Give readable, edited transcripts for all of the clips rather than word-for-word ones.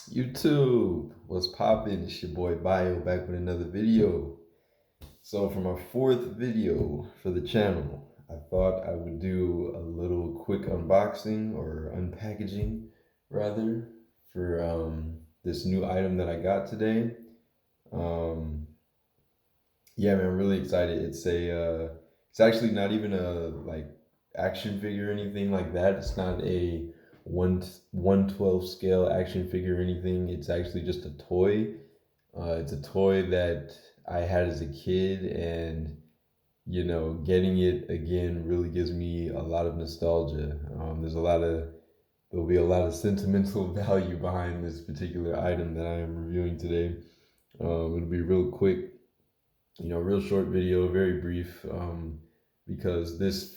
YouTube, what's poppin'? It's your boy Bio back with another video. So for my fourth video for the channel, I thought I would do a little quick unboxing or unpackaging rather for this new item that I got today. Um, yeah, man, I'm really excited. It's actually not even a like action figure or anything like that. It's not a 1/12 scale action figure or anything. It's actually just a toy. It's a toy that I had as a kid, and getting it again really gives me a lot of nostalgia. There'll be a lot of sentimental value behind this particular item that I am reviewing today. It'll be real quick, real short video, very brief, because this,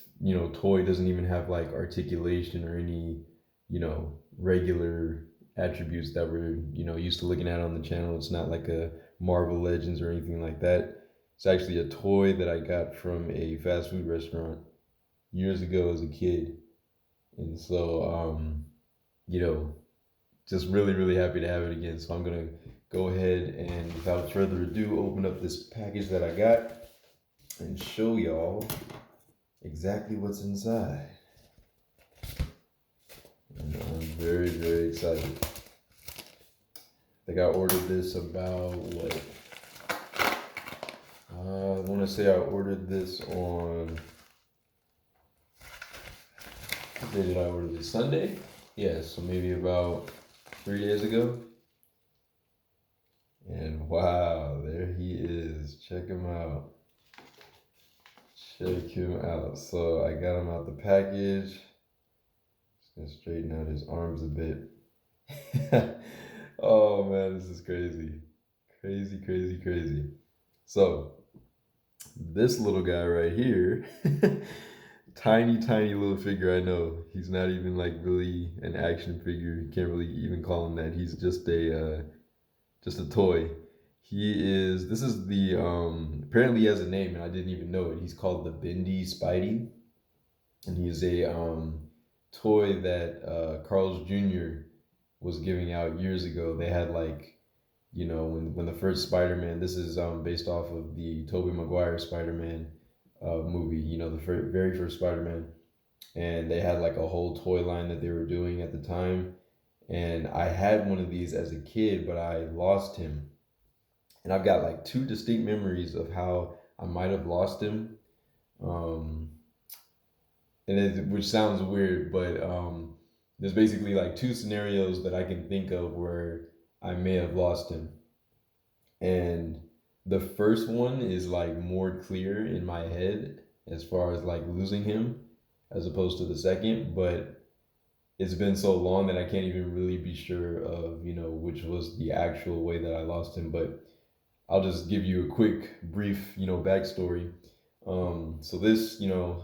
toy doesn't even have like articulation or any, regular attributes that we're, used to looking at on the channel. It's not like a Marvel Legends or anything like that. It's actually a toy that I got from a fast food restaurant years ago as a kid. And so, you know, just really, really happy to have it again. So I'm going to go ahead and without further ado, open up this package that I got and show y'all exactly what's inside. And I'm very, very excited. I think I ordered this about what? I want to say I ordered this on, what day did I order this? Sunday? Yeah, so maybe about 3 days ago. And wow, there he is. Check him out. Check him out. So I got him out the package. Just gonna straighten out his arms a bit. Oh man, this is crazy. Crazy, crazy, crazy. So this little guy right here, tiny, tiny little figure. I know he's not even like really an action figure. You can't really even call him that. He's just a toy. This is the apparently he has a name and I didn't even know it. He's called the Bendy Spidey, and he's a toy that Carl's Jr. was giving out years ago. They had like, when the first Spider-Man, this is based off of the Tobey Maguire Spider-Man movie, the very first Spider-Man, and they had like a whole toy line that they were doing at the time. And I had one of these as a kid, but I lost him. And I've got like two distinct memories of how I might have lost him. Um, which sounds weird, but there's basically like two scenarios that I can think of where I may have lost him. And the first one is like more clear in my head as far as like losing him as opposed to the second, but it's been so long that I can't even really be sure of, which was the actual way that I lost him. But I'll just give you a quick, brief, backstory. So this,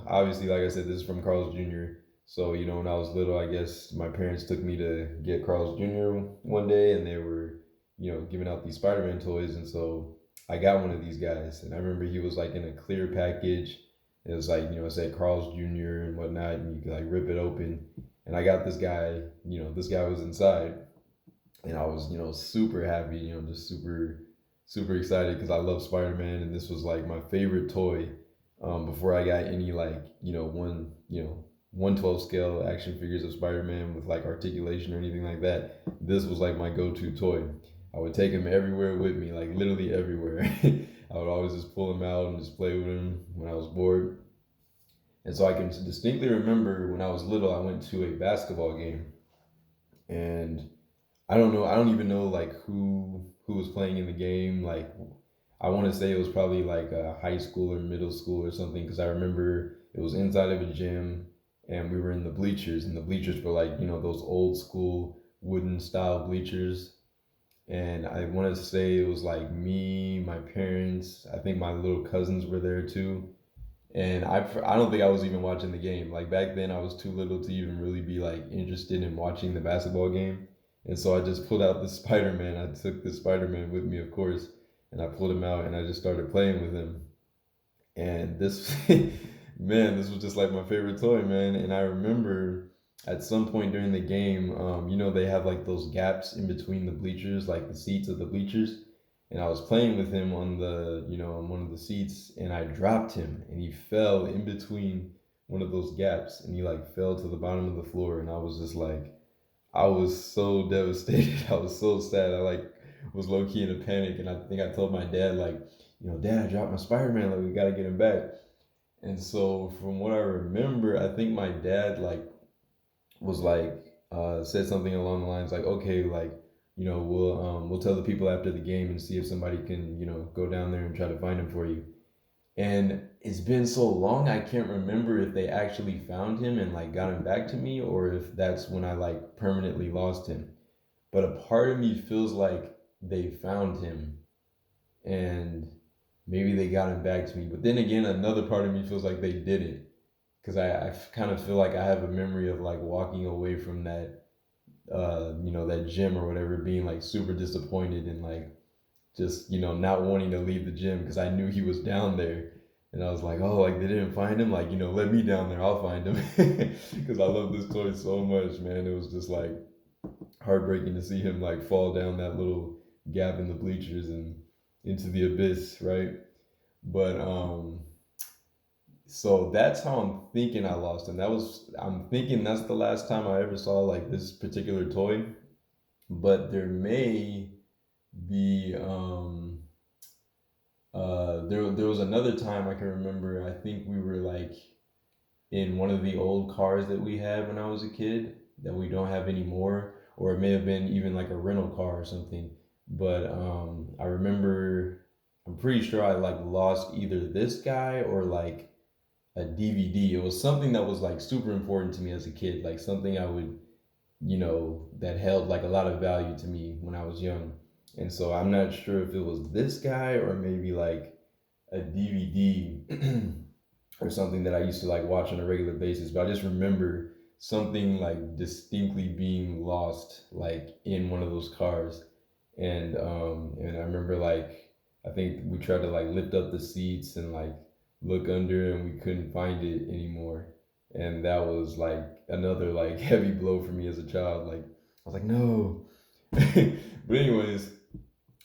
obviously, like I said, this is from Carl's Jr. So, when I was little, I guess my parents took me to get Carl's Jr. one day, and they were, giving out these Spider-Man toys. And so I got one of these guys, and I remember he was like in a clear package. It was like, it said Carl's Jr. and whatnot, and you could like rip it open. And I got this guy, this guy was inside, and I was, super happy, just super, super excited because I love Spider-Man, and this was like my favorite toy before I got any like, 1/12 scale action figures of Spider-Man with like articulation or anything like that. This was like my go-to toy. I would take him everywhere with me, like literally everywhere. I would always just pull him out and just play with him when I was bored. And so I can distinctly remember when I was little, I went to a basketball game, and I don't know, I don't even know like who was playing in the game. Like I want to say it was probably like a high school or middle school or something, because I remember it was inside of a gym, and we were in the bleachers, and the bleachers were like, those old school wooden style bleachers. And I want to say it was like me, my parents, I think my little cousins were there too. And I don't think I was even watching the game. Like back then, I was too little to even really be like interested in watching the basketball game. And so I just pulled out the Spider Man. I took the Spider Man with me, of course, and I pulled him out and I just started playing with him. And this, man, this was just like my favorite toy, man. And I remember at some point during the game, they have like those gaps in between the bleachers, like the seats of the bleachers. And I was playing with him on on one of the seats, and I dropped him, and he fell in between one of those gaps, and he like fell to the bottom of the floor, and I was just like, I was so devastated. I was so sad. I like was low key in a panic, and I think I told my dad like, Dad, I dropped my Spider Man. Like we gotta get him back. And so from what I remember, I think my dad like was like said something along the lines like, okay, like we'll tell the people after the game and see if somebody can go down there and try to find him for you. And it's been so long, I can't remember if they actually found him and like got him back to me, or if that's when I like permanently lost him. But a part of me feels like they found him and maybe they got him back to me. But then again, another part of me feels like they didn't, because I kind of feel like I have a memory of like walking away from that that gym or whatever, being like super disappointed and like just not wanting to leave the gym because I knew he was down there. And I was like, oh, like they didn't find him, like let me down there, I'll find him. Because I love this toy so much, man. It was just like heartbreaking to see him like fall down that little gap in the bleachers and into the abyss, right? But so that's how I'm thinking I lost him. I'm thinking that's the last time I ever saw like this particular toy. But there may be there was another time I can remember. I think we were like in one of the old cars that we had when I was a kid that we don't have anymore, or it may have been even like a rental car or something. But I remember, I'm pretty sure I like lost either this guy or like a DVD. It was something that was like super important to me as a kid, like something I would, that held like a lot of value to me when I was young. And so I'm not sure if it was this guy or maybe like a DVD or something that I used to like watch on a regular basis. But I just remember something like distinctly being lost like in one of those cars. And I remember like I think we tried to like lift up the seats and like look under and we couldn't find it anymore. And that was like another like heavy blow for me as a child. Like I was like, no. But anyways,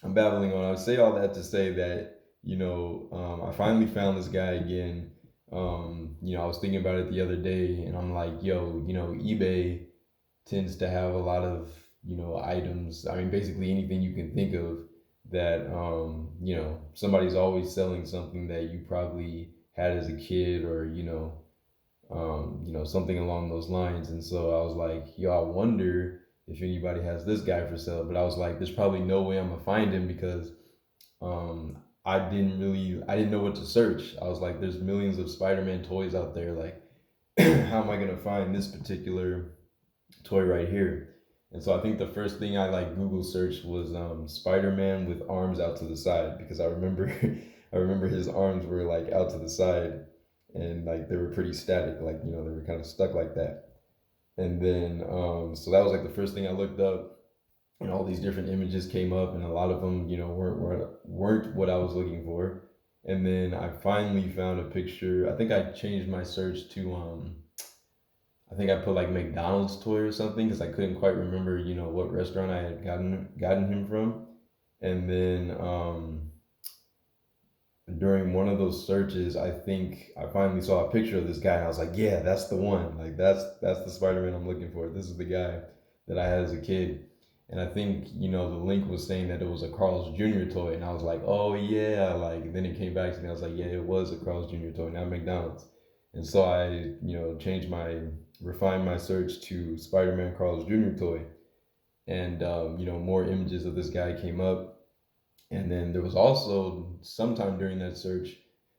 I'm babbling on. I would say all that to say that I finally found this guy again. I was thinking about it the other day, and I'm like, yo, eBay tends to have a lot of items. I mean, basically anything you can think of that somebody's always selling something that you probably had as a kid, or something along those lines. And so I was like, yo, I wonder if anybody has this guy for sale. But I was like, there's probably no way I'm gonna find him because I didn't know what to search. I was like, there's millions of Spider-Man toys out there. Like, how am I gonna find this particular toy right here? And so I think the first thing I like Google searched was Spider-Man with arms out to the side, because I remember I remember his arms were like out to the side and like they were pretty static, like they were kind of stuck like that. And then so that was like the first thing I looked up, and all these different images came up, and a lot of them weren't what I was looking for. And then I finally found a picture. I think I changed my search to I think I put like McDonald's toy or something because I couldn't quite remember what restaurant I had gotten him from. And then during one of those searches, I think I finally saw a picture of this guy, and I was like, yeah, that's the one. Like that's the Spider-Man I'm looking for. This is the guy that I had as a kid. And I think, the link was saying that it was a Carl's Jr. toy. And I was like, oh yeah. Like, then it came back to me. I was like, yeah, it was a Carl's Jr. toy, not McDonald's. And so I, refined my search to Spider-Man Carl's Jr. toy. And, more images of this guy came up. And then there was also sometime during that search,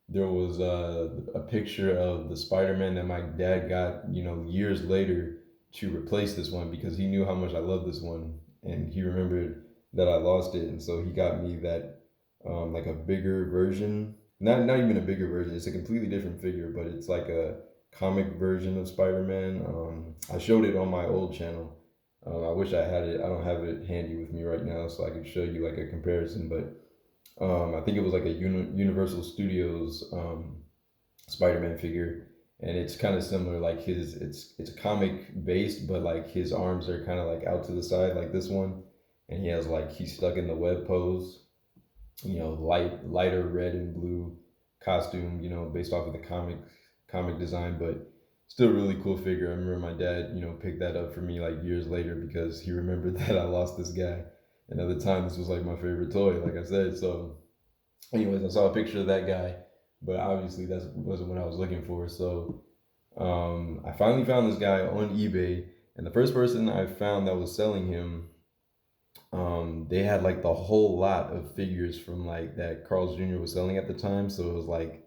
there was a picture of the Spider-Man that my dad got, years later to replace this one because he knew how much I love this one, and he remembered that I lost it, and so he got me that like a bigger version. Not even a bigger version. It's a completely different figure, but it's like a comic version of Spider-Man. I showed it on my old channel. I wish I had it. I don't have it handy with me right now, so I could show you like a comparison. But I think it was like a Universal Studios Spider-Man figure, and it's kind of similar. Like it's comic based, but like his arms are kind of like out to the side, like this one, and he has like he's stuck in the web pose. Lighter red and blue costume. Based off of the comic design, but still really cool figure. I remember my dad, picked that up for me like years later because he remembered that I lost this guy, and at the time this was like my favorite toy, like I said. So anyways, I saw a picture of that guy, but obviously that wasn't what I was looking for. So I finally found this guy on eBay, and the first person I found that was selling him, they had like the whole lot of figures from like that Carl's Jr. was selling at the time. So it was like,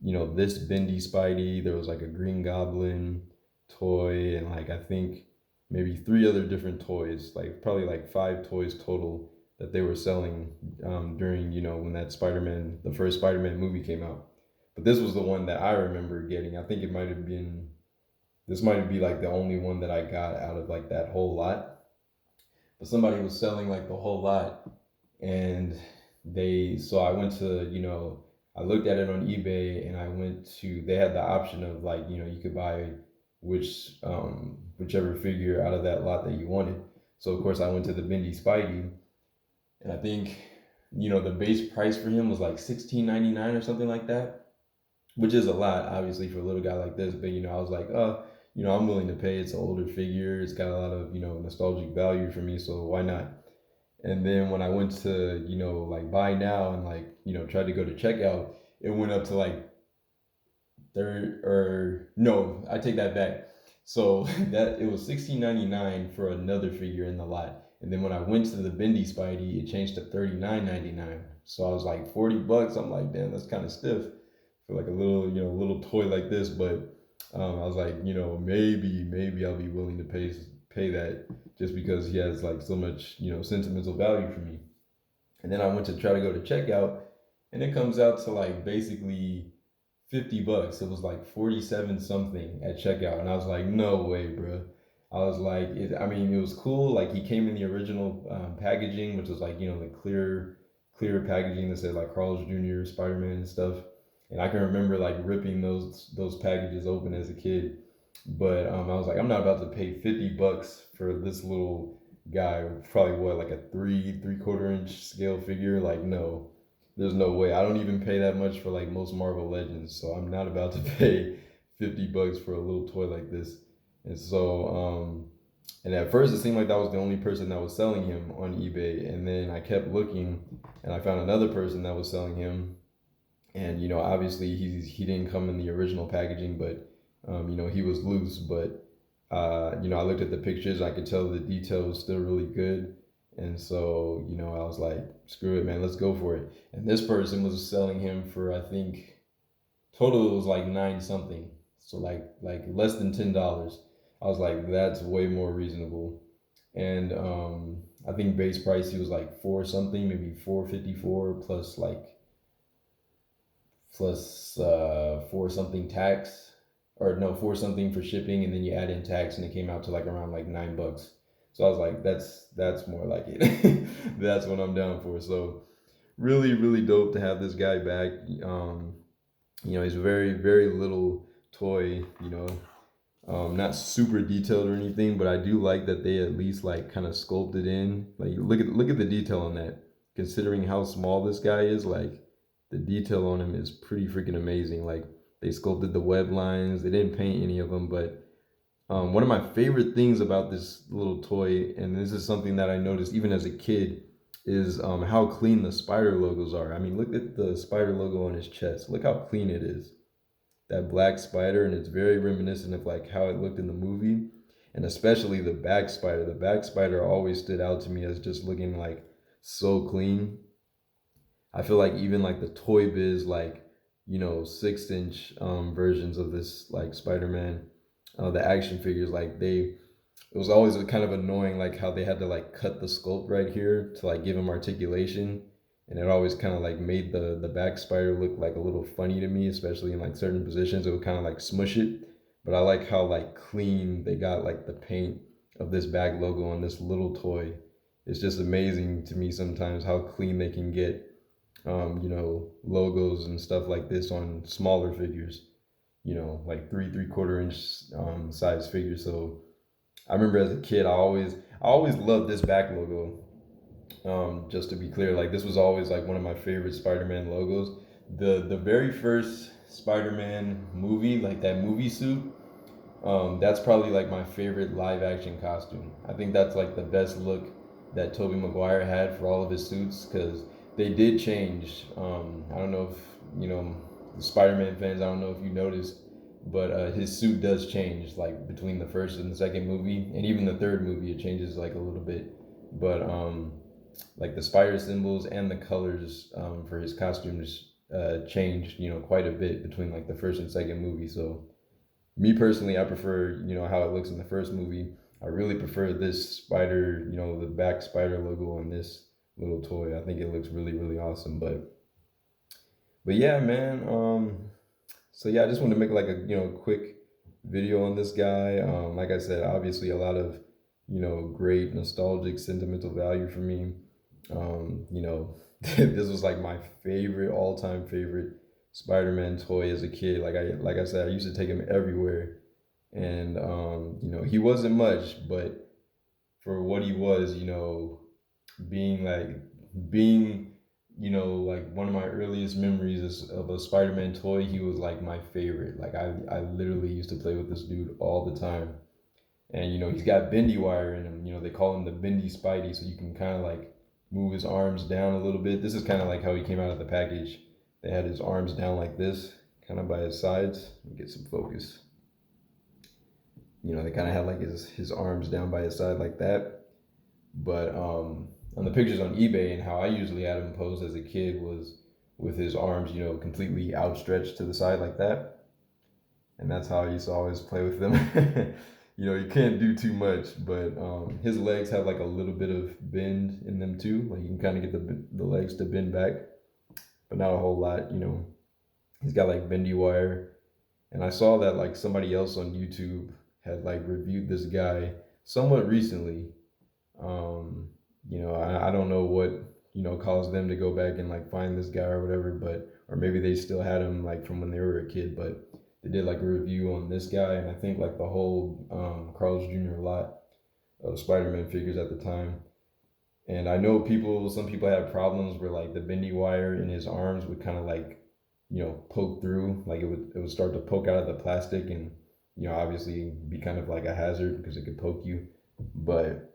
this Bendy Spidey, there was like a Green Goblin toy, and like I think maybe three other different toys, like probably like five toys total that they were selling during, when that the first Spider-Man movie came out. But this was the one that I remember getting. I think this might be like the only one that I got out of like that whole lot. But somebody was selling like the whole lot, and so I went to, I looked at it on eBay, and they had the option of like, you could buy whichever figure out of that lot that you wanted. So of course I went to the Bendy Spidey, and I think, the base price for him was like 16.99 or something like that, which is a lot, obviously, for a little guy like this. But I was like, I'm willing to pay. It's an older figure. It's got a lot of nostalgic value for me, so why not? And then when I went to like buy now and like tried to go to checkout, it went up to like third or no, I take that back. So that it was 16.99 for another figure in the lot. And then when I went to the Bendy Spidey, it changed to 39.99. So I was like $40. I'm like, damn, that's kind of stiff for like a little toy like this. But I was like, maybe I'll be willing to pay that just because he has like so much sentimental value for me. And then I went to try to go to checkout, and it comes out to like basically $50. It was like 47 something at checkout, and I was like, no way, bro. I was like, I mean, it was cool. Like he came in the original packaging, which was like the clear packaging that said like Carl's Jr., Spider Man and stuff. And I can remember like ripping those packages open as a kid. But I was like, I'm not about to pay $50 for this little guy. Probably what, like a three-quarter inch scale figure. Like no, there's no way. I don't even pay that much for like most Marvel Legends, so I'm not about to pay $50 for a little toy like this. And so, and at first it seemed like that was the only person that was selling him on eBay, and then I kept looking, and I found another person that was selling him, and obviously he didn't come in the original packaging, but he was loose. But I looked at the pictures, I could tell the detail was still really good. And so, I was like, screw it, man, let's go for it. And this person was selling him for, I think, total it was like nine something. So like less than $10. I was like, that's way more reasonable. And I think base price he was like four something, maybe 454 plus four something tax, or no, four something for shipping, and then you add in tax, and it came out to like around like $9. So I was like, that's more like it. That's what I'm down for. So really, really dope to have this guy back. He's a very, very little toy. Not super detailed or anything, but I do like that they at least like kind of sculpted in. Like look at the detail on that. Considering how small this guy is, like the detail on him is pretty freaking amazing. Like they sculpted the web lines. They didn't paint any of them, but one of my favorite things about this little toy, and this is something that I noticed even as a kid, is how clean the spider logos are. I mean, look at the spider logo on his chest. Look how clean it is. That black spider, and it's very reminiscent of like how it looked in the movie, and especially the back spider. The back spider always stood out to me as just looking like so clean. I feel like even like the Toy Biz, like 6-inch versions of this like Spider-Man, the action figures, like it was always kind of annoying like how they had to like cut the sculpt right here to like give him articulation, and it always kind of like made the back spider look like a little funny to me, especially in like certain positions. It would kind of like smush it. But I like how like clean they got like the paint of this back logo on this little toy. It's just amazing to me sometimes how clean they can get logos and stuff like this on smaller figures. like 3/4 inch size figure. So I remember as a kid, I always loved this back logo. Just to be clear, like this was always like one of my favorite Spider-Man logos. The very first Spider-Man movie, like that movie suit, that's probably like my favorite live action costume. I think that's like the best look that Tobey Maguire had for all of his suits because they did change. I don't know if the Spider-Man fans. I don't know if you noticed, but his suit does change like between the first and the second movie, and even the third movie. It changes like a little bit, but like the spider symbols and the colors for his costumes changed, quite a bit between like the first and second movie. So me personally, I prefer, how it looks in the first movie. I really prefer this spider, the back spider logo on this little toy. I think it looks really, really awesome. But yeah, man. So yeah, I just want to make like a quick video on this guy. Like I said, obviously a lot of great nostalgic, sentimental value for me. This was like my favorite, all-time favorite Spider-Man toy as a kid. Like I said, I used to take him everywhere, and he wasn't much, but for what he was, being like being like one of my earliest memories is of a Spider-Man toy. He was like my favorite. Like I literally used to play with this dude all the time. And he's got bendy wire in him. They call him the bendy Spidey, so you can kind of like move his arms down a little bit. This is kind of like how he came out of the package. They had his arms down like this, kind of by his sides. Let me get some focus. They kind of had like his arms down by his side like that. But on the pictures on eBay and how I usually had him posed as a kid was with his arms, completely outstretched to the side like that. And that's how I used to always play with them. You can't do too much, but his legs have like a little bit of bend in them too. Like you can kind of get the legs to bend back, but not a whole lot. He's got like bendy wire, and I saw that like somebody else on YouTube had like reviewed this guy somewhat recently. I don't know what caused them to go back and like find this guy or whatever, but or maybe they still had him like from when they were a kid, but they did like a review on this guy, and I think like the whole Carl's Jr. lot of Spider-Man figures at the time. And I know some people had problems where like the bendy wire in his arms would kind of like poke through, like it would start to poke out of the plastic, and obviously be kind of like a hazard because it could poke you. But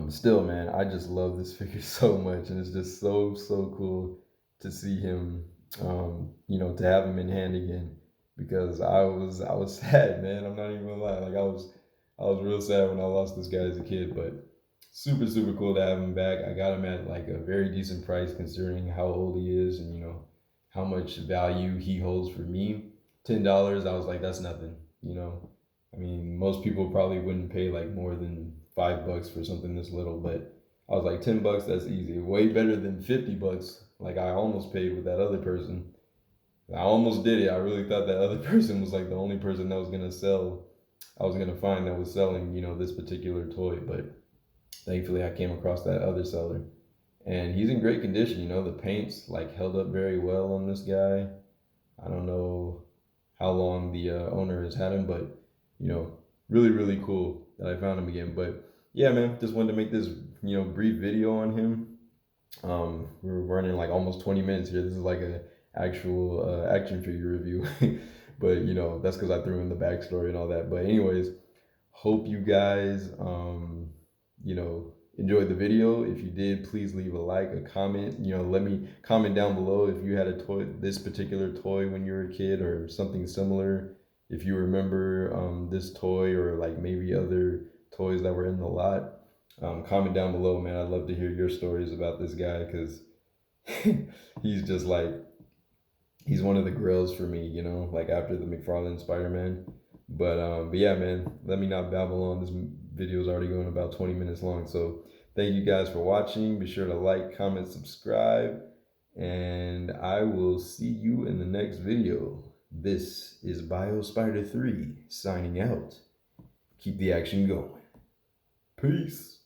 still, man, I just love this figure so much, and it's just so cool to see him, to have him in hand again, because I was sad, man. I'm not even gonna lie, like I was real sad when I lost this guy as a kid, but super cool to have him back. I got him at like a very decent price considering how old he is, and how much value he holds for me. $10, I was like, that's nothing, I mean, most people probably wouldn't pay like more than $5 for something this little, but I was like, $10, that's easy. Way better than $50, like I almost paid with that other person. I almost did it. I really thought that other person was like the only person that was gonna sell. I was gonna find that was selling, this particular toy, but thankfully I came across that other seller, and he's in great condition. The paint's like held up very well on this guy. I don't know how long the owner has had him, but really cool that I found him again. But yeah, man, just wanted to make this brief video on him. We're running like almost 20 minutes here. This is like a actual action figure review, but that's because I threw in the backstory and all that. But anyways, hope you guys enjoyed the video. If you did, please leave a like, a comment. Let me comment down below if you had a toy, this particular toy when you were a kid, or something similar. If you remember this toy, or like maybe other toys that were in the lot, comment down below, man. I'd love to hear your stories about this guy, because he's just like, he's one of the grails for me, like after the McFarlane Spider-Man. But yeah, man, let me not babble on. This video is already going about 20 minutes long. So thank you guys for watching. Be sure to like, comment, subscribe, and I will see you in the next video. This is BioSpider 3 signing out. Keep the action going. Peace.